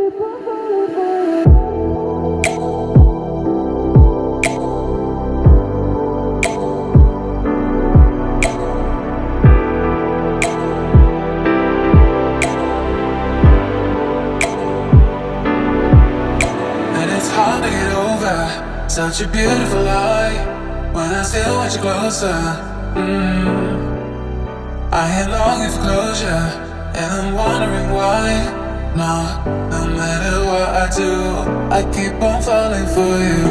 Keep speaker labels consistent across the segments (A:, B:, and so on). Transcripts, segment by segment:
A: Such a beautiful lie. When I still want you closer, I am longing for closure, and I'm wondering why. No matter what I do, I keep on falling for you.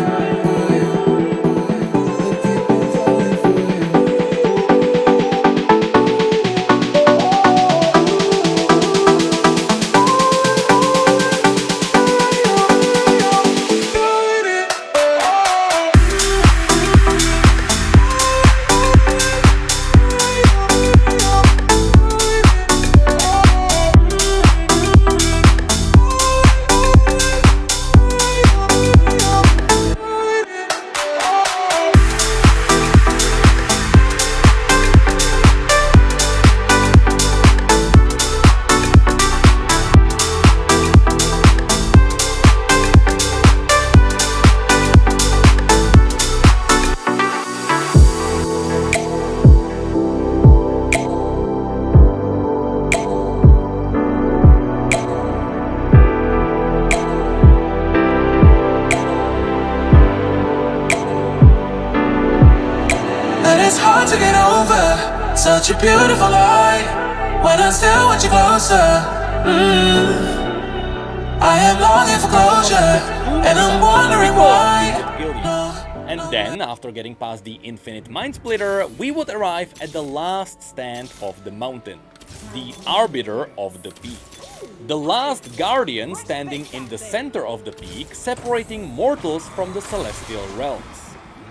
A: It's hard to get over, such a beautiful lie. When I still want you closer, I am longing for closure, and I'm wondering why.
B: And then, after getting past the infinite mind splitter, we would arrive at the last stand of the mountain, the Arbiter of the Peak. The last guardian standing in the center of the peak, separating mortals from the celestial realms.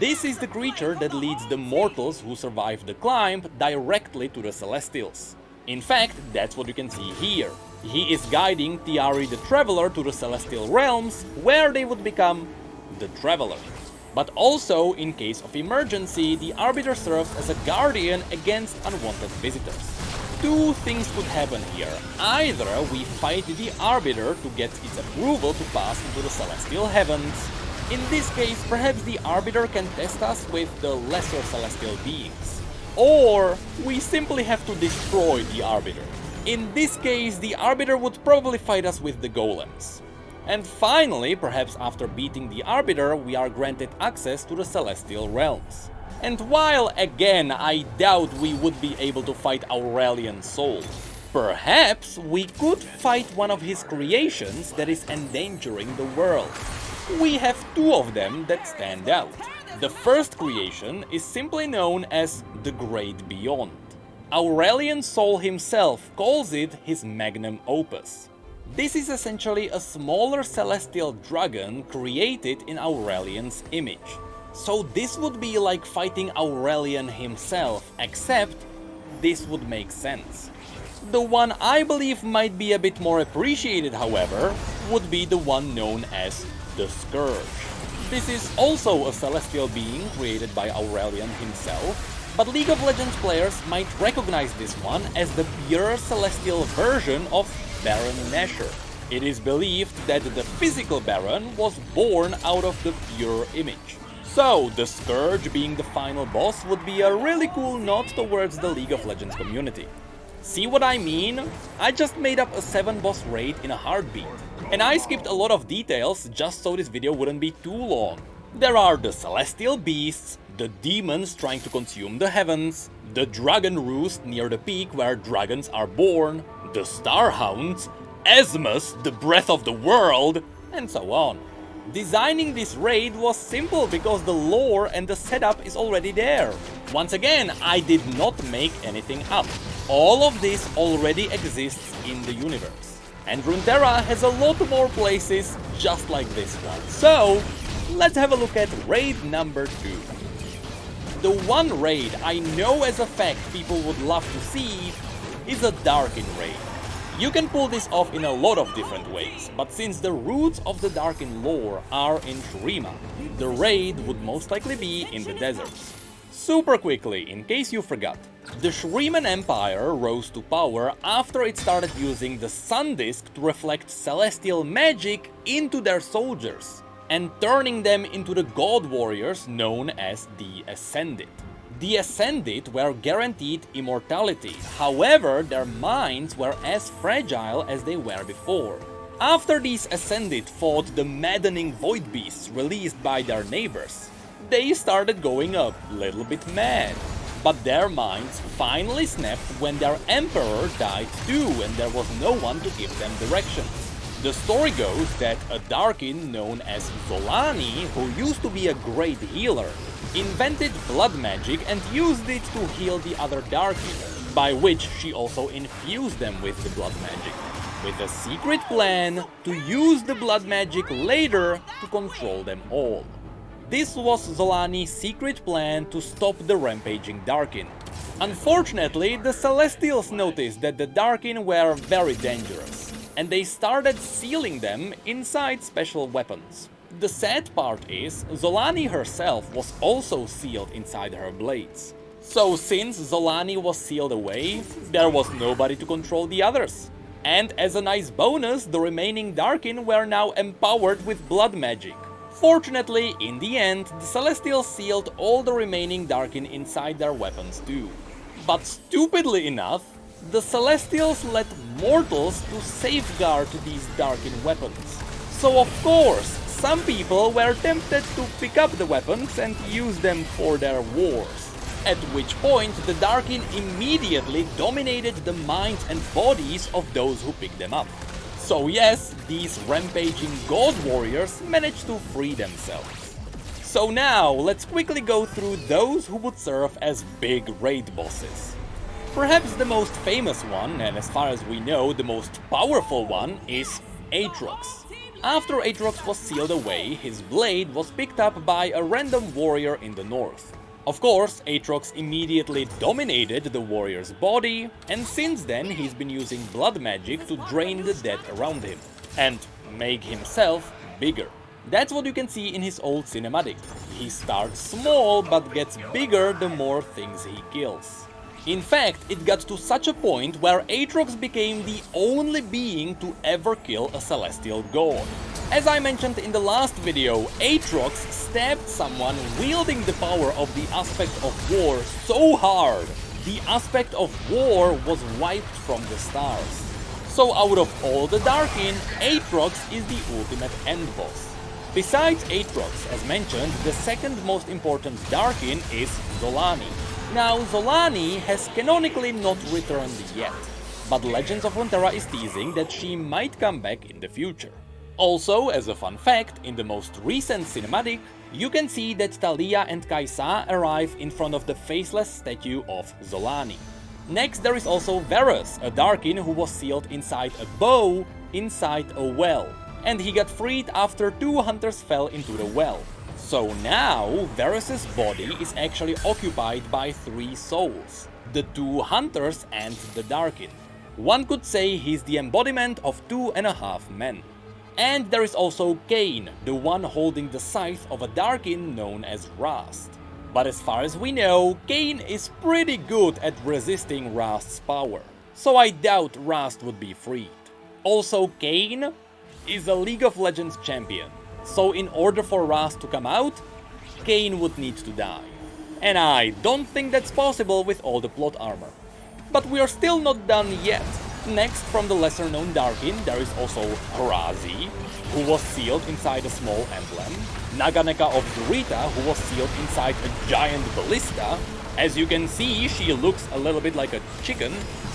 B: This is the creature that leads the mortals who survive the climb directly to the Celestials. In fact, that's what you can see here. He is guiding Tiari the Traveler to the Celestial Realms, where they would become the Traveler. But also, in case of emergency, the Arbiter serves as a guardian against unwanted visitors. Two things could happen here. Either we fight the Arbiter to get its approval to pass into the Celestial Heavens. In this case, perhaps the Arbiter can test us with the lesser celestial beings. Or we simply have to destroy the Arbiter. In this case, the Arbiter would probably fight us with the golems. And finally, perhaps after beating the Arbiter, we are granted access to the celestial realms. And while again I doubt we would be able to fight Aurelian Soul, perhaps we could fight one of his creations that is endangering the world. We have two of them that stand out. The first creation is simply known as the Great Beyond. Aurelian Soul himself calls it his magnum opus. This is essentially a smaller celestial dragon created in Aurelian's image. So this would be like fighting Aurelian himself, except this would make sense. The one I believe might be a bit more appreciated, however, would be the one known as the Scourge. This is also a celestial being created by Aurelian himself, but League of Legends players might recognize this one as the pure celestial version of Baron Nashor. It is believed that the physical Baron was born out of the pure image. So, the Scourge being the final boss would be a really cool nod towards the League of Legends community. See what I mean? I just made up a 7-boss raid in a heartbeat. And I skipped a lot of details just so this video wouldn't be too long. There are the celestial beasts, the demons trying to consume the heavens, the dragon roost near the peak where dragons are born, the starhounds, Esmus, the breath of the world, and so on. Designing this raid was simple because the lore and the setup is already there. Once again, I did not make anything up. All of this already exists in the universe. And Runeterra has a lot more places just like this one. So, let's have a look at raid number 2. The one raid I know as a fact people would love to see is a Darkin raid. You can pull this off in a lot of different ways, but since the roots of the Darkin lore are in Shurima, the raid would most likely be in the deserts. Super quickly, in case you forgot, The Shriman Empire rose to power after it started using the Sun Disk to reflect celestial magic into their soldiers, and turning them into the god warriors known as the Ascended. The Ascended were guaranteed immortality, however their minds were as fragile as they were before. After these Ascended fought the maddening void beasts released by their neighbors, they started going a little bit mad. But their minds finally snapped when their emperor died too and there was no one to give them directions. The story goes that a Darkin known as Zolani, who used to be a great healer, invented blood magic and used it to heal the other Darkin, by which she also infused them with the blood magic, with a secret plan to use the blood magic later to control them all. This was Zolani's secret plan to stop the rampaging Darkin. Unfortunately, the Celestials noticed that the Darkin were very dangerous, and they started sealing them inside special weapons. The sad part is, Zolani herself was also sealed inside her blades. So since Zolani was sealed away, there was nobody to control the others. And as a nice bonus, the remaining Darkin were now empowered with blood magic. Fortunately, in the end, the Celestials sealed all the remaining Darkin inside their weapons too. But stupidly enough, the Celestials let mortals to safeguard these Darkin weapons. So of course, some people were tempted to pick up the weapons and use them for their wars. At which point, the Darkin immediately dominated the minds and bodies of those who picked them up. So yes, these rampaging god warriors managed to free themselves. So now, let's quickly go through those who would serve as big raid bosses. Perhaps the most famous one, and as far as we know, the most powerful one, is Aatrox. After Aatrox was sealed away, his blade was picked up by a random warrior in the north. Of course, Aatrox immediately dominated the warrior's body, and since then he's been using blood magic to drain the dead around him, and make himself bigger. That's what you can see in his old cinematic. He starts small, but gets bigger the more things he kills. In fact, it got to such a point where Aatrox became the only being to ever kill a celestial god. As I mentioned in the last video, Aatrox stabbed someone wielding the power of the aspect of war so hard, the aspect of war was wiped from the stars. So out of all the Darkin, Aatrox is the ultimate end boss. Besides Aatrox, as mentioned, the second most important Darkin is Zolani. Now, Zolani has canonically not returned yet, but Legends of Runeterra is teasing that she might come back in the future. Also, as a fun fact, in the most recent cinematic, you can see that Talia and Kai'Sa arrive in front of the faceless statue of Zolani. Next, there is also Varus, a Darkin who was sealed inside a bow inside a well, and he got freed after 2 hunters fell into the well. So now, Varus's body is actually occupied by 3 souls, the 2 hunters and the Darkin. One could say he's the embodiment of 2.5 men. And there is also Kain, the one holding the scythe of a Darkin known as Rast. But as far as we know, Kain is pretty good at resisting Rast's power, so I doubt Rast would be freed. Also, Kain is a League of Legends champion, so in order for Rast to come out, Kain would need to die. And I don't think that's possible with all the plot armor. But we are still not done yet. Next, from the lesser known Darkin, there is also Harazi, who was sealed inside a small emblem, Naganeka of Zurita, who was sealed inside a giant ballista. As you can see, she looks a little bit like a chicken,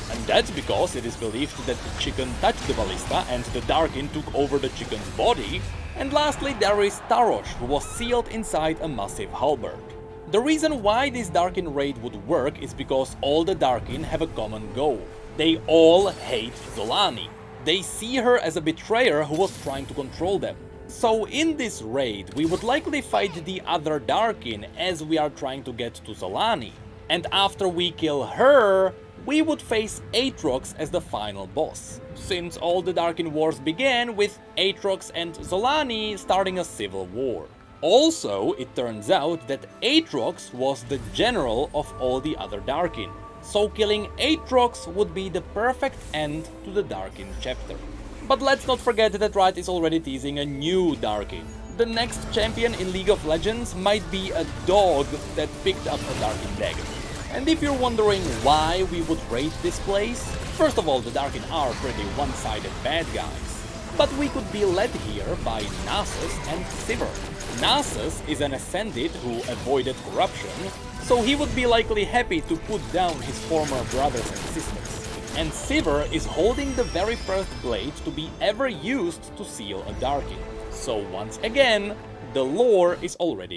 B: and that's because it is believed that the chicken touched the ballista and the Darkin took over the chicken's body. And lastly, there is Tarosh, who was sealed inside a massive halberd. The reason why this Darkin raid would work is because all the Darkin have a common goal. They all hate Zolani. They see her as a betrayer who was trying to control them. So in this raid, we would likely fight the other Darkin as we are trying to get to Zolani. And after we kill her, we would face Aatrox as the final boss, since all the Darkin wars began with Aatrox and Zolani starting a civil war. Also, it turns out that Aatrox was the general of all the other Darkin. so killing Aatrox would be the perfect end to the Darkin chapter. But let's not forget that Riot is already teasing a new Darkin. The next champion in League of Legends might be a dog that picked up a Darkin dagger. And if you're wondering why we would raid this place, first of all, the Darkin are pretty one-sided bad guys. But we could be led here by Nasus and Sivir. Nasus is an Ascended who avoided corruption, so he would be likely happy to put down his former brothers and sisters. And Sivir is holding the very first blade to be ever used to seal a Darkin. So once again, the lore is already